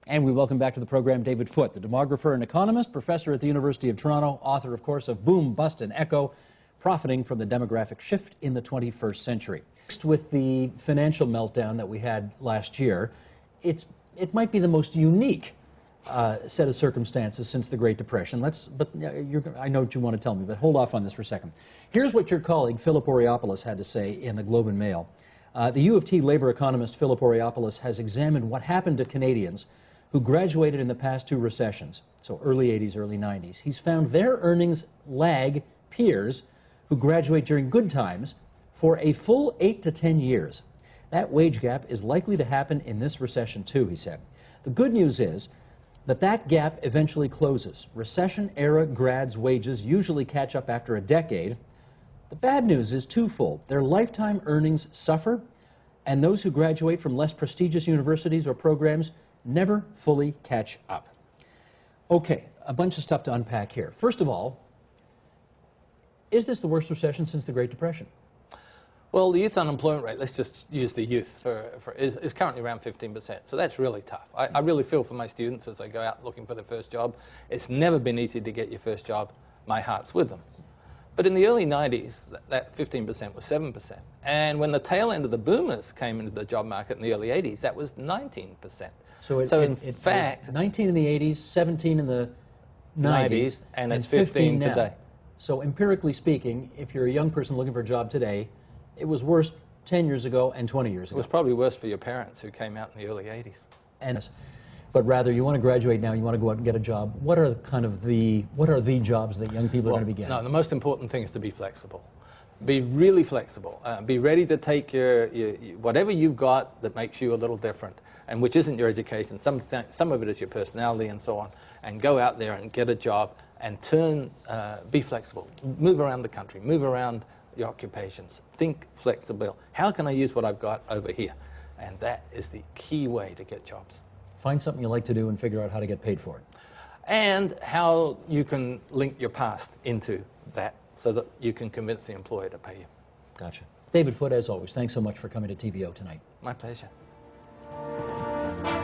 And we welcome back to the program David Foote, the demographer and economist, professor at the University of Toronto, author, of course, of Boom, Bust, and Echo, Profiting from the Demographic Shift in the 21st Century. Next, with the financial meltdown that we had last year, it might be the most unique set of circumstances since the Great Depression. I know what you want to tell me, but hold off on this for a second. Here's what your colleague, Philip Oreopoulos, had to say in the Globe and Mail. The U of T labor economist Philip Oreopoulos has examined what happened to Canadians who graduated in the past two recessions, so early 80s, early 90s. He's found their earnings lag peers who graduate during good times for a full 8 to 10 years. That wage gap is likely to happen in this recession too, he said. The good news is that gap eventually closes. Recession-era grads' wages usually catch up after a decade. The bad news is twofold. Their lifetime earnings suffer, and those who graduate from less prestigious universities or programs never fully catch up. Okay, a bunch of stuff to unpack here. First of all, is this the worst recession since the Great Depression? Well, the youth unemployment rate, let's just use the youth, is currently around 15%, so that's really tough. I really feel for my students as they go out looking for their first job. It's never been easy to get your first job. My heart's with them. But in the early 90s, that 15% was 7%. And when the tail end of the boomers came into the job market in the early 80s, that was 19%. So in fact, 19 in the 80s, 17 in the 90s, and it's 15 now. Today. So empirically speaking, if you're a young person looking for a job today, it was worse 10 years ago and 20 years ago. It was probably worse for your parents who came out in the early 80s. But rather, you want to graduate now, you want to go out and get a job. What are the jobs that young people are going to be getting? No, the most important thing is to be flexible. Be really flexible. Be ready to take your whatever you've got that makes you a little different, and which isn't your education. Some of it is your personality and so on. And go out there and get a job and be flexible. Move around the country. Move around your occupations. Think flexible. How can I use what I've got over here? And that is the key way to get jobs. Find something you like to do and figure out how to get paid for it. And how you can link your past into that so that you can convince the employer to pay you. Gotcha. David Foote, as always, thanks so much for coming to TVO tonight. My pleasure.